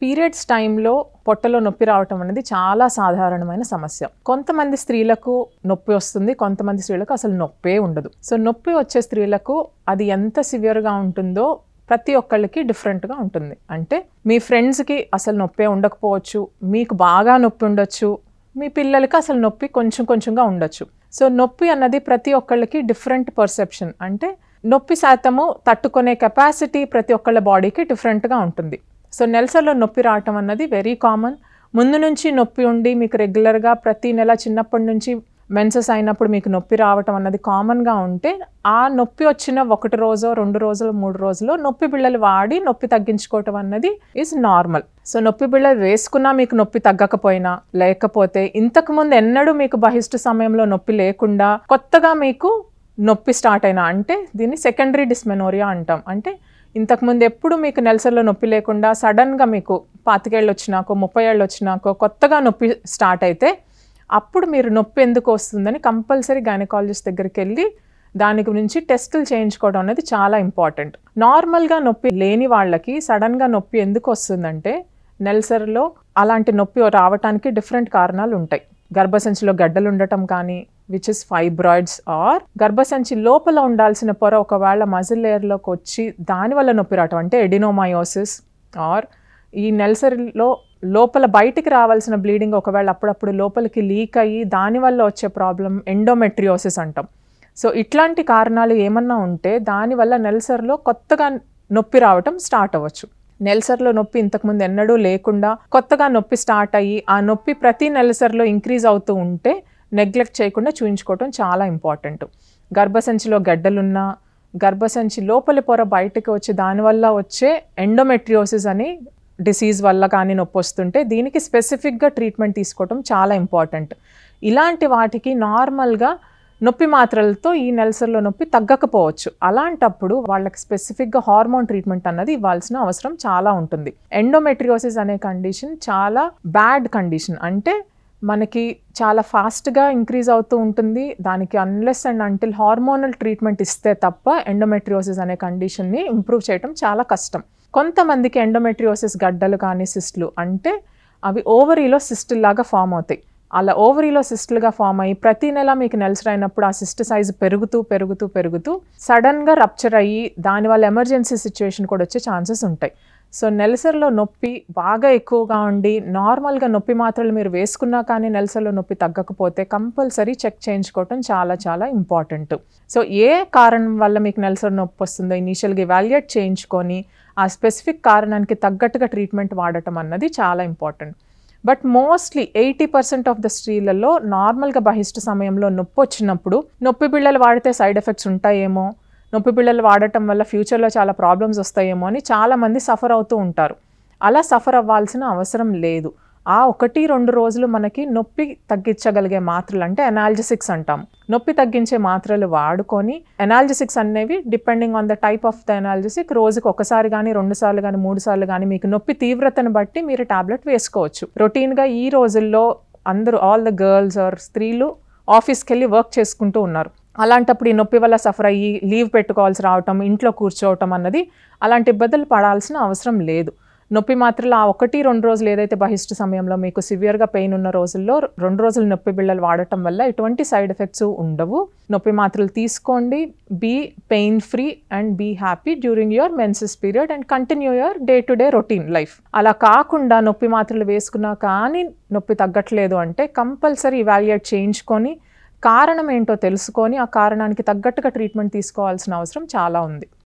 Periods టైంలో పొట్టలో నొప్పి రావటం అనేది చాలా సాధారణమైన సమస్య. కొంతమంది స్త్రీలకు నొప్పి వస్తుంది, కొంతమంది స్త్రీలకు అసలు నొప్పే ఉండదు. సో నొప్పి వచ్చే స్త్రీలకు అది ఎంత సివియర్గా ఉంటుందో ప్రతి ఒక్కళ్ళకి డిఫరెంట్గా ఉంటుంది. అంటే మీ ఫ్రెండ్స్కి అసలు నొప్పే ఉండకపోవచ్చు, మీకు బాగా నొప్పి ఉండొచ్చు, మీ పిల్లలకి అసలు నొప్పి కొంచెం కొంచెంగా ఉండొచ్చు. సో నొప్పి అన్నది ప్రతి ఒక్కళ్ళకి డిఫరెంట్ పర్సెప్షన్. అంటే నొప్పి శాతము తట్టుకునే కెపాసిటీ ప్రతి ఒక్కళ్ళ బాడీకి డిఫరెంట్గా ఉంటుంది. సో నెలసరిలో నొప్పి రావటం అన్నది వెరీ కామన్. ముందు నుంచి నొప్పి ఉండి మీకు రెగ్యులర్గా ప్రతి నెల చిన్నప్పటి నుంచి మెన్సెస్ అయినప్పుడు మీకు నొప్పి రావటం అన్నది కామన్గా ఉంటే ఆ నొప్పి వచ్చిన 1 రోజో 2 రోజులు 3 రోజులు నొప్పి బిళ్ళలు వాడి నొప్పి తగ్గించుకోవటం అన్నది ఈజ్ నార్మల్. సో నొప్పి బిళ్ళలు వేసుకున్నా మీకు నొప్పి తగ్గకపోయినా, లేకపోతే ఇంతకుముందు ఎన్నడూ మీకు బహిష్టు సమయంలో నొప్పి లేకుండా కొత్తగా మీకు నొప్పి స్టార్ట్ అయినా, అంటే దీన్ని సెకండరీ డిస్మెనోరియా అంటాం. అంటే ఇంతకుముందు ఎప్పుడు మీకు నెలసరిలో నొప్పి లేకుండా సడన్గా మీకు 25 ఏళ్ళు వచ్చినాకో 30 ఏళ్ళు వచ్చినాకో కొత్తగా నొప్పి స్టార్ట్ అయితే అప్పుడు మీరు నొప్పి ఎందుకు వస్తుందని కంపల్సరీ గైనకాలజిస్ట్ దగ్గరికి వెళ్ళి దాని గురించి టెస్టులు చేయించుకోవడం అనేది చాలా ఇంపార్టెంట్. నార్మల్గా నొప్పి లేని వాళ్ళకి సడన్గా నొప్పి ఎందుకు వస్తుందంటే నెలసరిలో అలాంటి నొప్పి రావటానికి డిఫరెంట్ కారణాలు ఉంటాయి. గర్భసంచిలో గడ్డలు ఉండటం కానీ, విచ్ ఇస్ ఫైబ్రాయిడ్స్, ఆర్ గర్భసంచి లోపల ఉండాల్సిన పొర ఒకవేళ మజిల్ లేయర్లోకి వచ్చి దానివల్ల నొప్పి రావటం అంటే ఎడినోమయోసిస్, ఆర్ ఈ నెలసరిలో లోపల బయటికి రావాల్సిన బ్లీడింగ్ ఒకవేళ అప్పుడప్పుడు లోపలికి లీక్ అయ్యి దానివల్ల వచ్చే ప్రాబ్లం ఎండోమెట్రియోసిస్ అంటాం. సో ఇట్లాంటి కారణాలు ఏమన్నా ఉంటే దానివల్ల నెలసరిలో కొత్తగా నొప్పి రావటం స్టార్ట్ అవ్వచ్చు. నెలసరిలో నొప్పి ఇంతకుముందు ఎన్నడూ లేకుండా కొత్తగా నొప్పి స్టార్ట్ అయ్యి ఆ నొప్పి ప్రతి నెలసరిలో ఇంక్రీజ్ అవుతూ ఉంటే నెగ్లెక్ట్ చేయకుండా చూయించుకోవటం చాలా ఇంపార్టెంట్. గర్భసంచిలో గడ్డలున్నా, గర్భసంచి లోపలి పొర బయటకు వచ్చి దానివల్ల వచ్చే ఎండోమెట్రియోసిస్ అని డిసీజ్ వల్ల కానీ నొప్పి వస్తుంటే దీనికి స్పెసిఫిక్గా ట్రీట్మెంట్ తీసుకోవటం చాలా ఇంపార్టెంట్. ఇలాంటి వాటికి నార్మల్గా నొప్పి మాత్రలతో ఈ నెలసరిలో నొప్పి తగ్గకపోవచ్చు. అలాంటప్పుడు వాళ్ళకి స్పెసిఫిక్గా హార్మోన్ ట్రీట్మెంట్ అన్నది ఇవ్వాల్సిన అవసరం చాలా ఉంటుంది. ఎండోమెట్రియోసిస్ అనే కండిషన్ చాలా బ్యాడ్ కండిషన్. అంటే మనకి చాలా ఫాస్ట్గా ఇంక్రీజ్ అవుతూ ఉంటుంది. దానికి unless and until hormonal treatment ఇస్తే తప్ప ఎండోమెట్రియోసిస్ అనే కండిషన్ని ఇంప్రూవ్ చేయడం చాలా కష్టం. కొంతమందికి ఎండోమెట్రియోసిస్ గడ్డలు కానీ సిస్టులు అంటే అవి ఓవరీలో సిస్టుల్ లాగా ఫామ్ అవుతాయి. అలా ఓవరీలో సిస్టులుగా ఫామ్ అయ్యి ప్రతి నెల మీకు నెలసరి అయినప్పుడు ఆ సిస్ట్ సైజు పెరుగుతూ పెరుగుతూ పెరుగుతూ సడన్గా రప్చర్ అయ్యి దానివల్ల ఎమర్జెన్సీ సిచ్యువేషన్ కూడా వచ్చే ఛాన్సెస్ ఉంటాయి. సో నెలసరిలో నొప్పి బాగా ఎక్కువగా ఉండి నార్మల్గా నొప్పి మాత్రలు మీరు వేసుకున్నా కానీ నెలసరిలో నొప్పి తగ్గకపోతే కంపల్సరీ చెక్ చేయించుకోవటం చాలా చాలా ఇంపార్టెంట్. సో ఏ కారణం వల్ల మీకు నెలసరి నొప్పి వస్తుందో ఇనీషియల్గా ఎవాల్యుయేట్ చేయించుకొని ఆ స్పెసిఫిక్ కారణానికి తగ్గట్టుగా ట్రీట్మెంట్ వాడటం అన్నది చాలా important. But mostly 80% of the స్త్రీలలో నార్మల్గా బహిష్టు సమయంలో నొప్పి వచ్చినప్పుడు నొప్పి బిళ్ళలు వాడితే సైడ్ ఎఫెక్ట్స్ ఉంటాయేమో, నొప్పి బిళ్ళలు వాడటం వల్ల ఫ్యూచర్లో చాలా ప్రాబ్లమ్స్ వస్తాయేమో అని చాలామంది సఫర్ అవుతూ ఉంటారు. అలా సఫర్ అవ్వాల్సిన అవసరం లేదు. ఆ 1-2 రోజులు మనకి నొప్పి తగ్గించగలిగే మాత్రలు అంటే ఎనాల్జెసిక్స్ అంటాం. నొప్పి తగ్గించే మాత్రలు వాడుకొని, ఎనాల్జెసిక్స్ అనేవి depending on the type of the ఎనాల్జెసిక్ రోజుకి 1 సారి కానీ 2 సార్లు కానీ 3 సార్లు కానీ మీకు నొప్పి తీవ్రతను బట్టి మీరు టాబ్లెట్ వేసుకోవచ్చు. రొటీన్గా ఈ రోజుల్లో అందరూ ఆల్ ద గర్ల్స్ ఆర్ స్త్రీలు ఆఫీస్కి వెళ్ళి వర్క్ చేసుకుంటూ ఉన్నారు. అలాంటప్పుడు ఈ నొప్పి వల్ల సఫర్ అయ్యి లీవ్ పెట్టుకోవాల్సి రావటం, ఇంట్లో కూర్చోవటం అన్నది అలాంటి ఇబ్బందులు పడాల్సిన అవసరం లేదు. నొప్పి మాత్రలు ఆ 1-2 రోజులు ఏదైతే బహిష్టు సమయంలో మీకు సివియర్గా పెయిన్ ఉన్న రోజుల్లో 2 రోజులు నొప్పి బిళ్ళలు వాడటం వల్ల ఎటువంటి సైడ్ ఎఫెక్ట్స్ ఉండవు. నొప్పి మాత్రలు తీసుకోండి, be pain free and be happy during your menses period and continue your day to day routine life. అలా కాకుండా నొప్పి మాత్రలు వేసుకున్నా కానీ నొప్పి తగ్గట్లేదు అంటే కంపల్సరీ ఇవాల్యుయేట్ చేయించుకొని కారణం ఏంటో తెలుసుకొని ఆ కారణానికి తగ్గట్టుగా ట్రీట్మెంట్ తీసుకోవాల్సిన అవసరం చాలా ఉంది.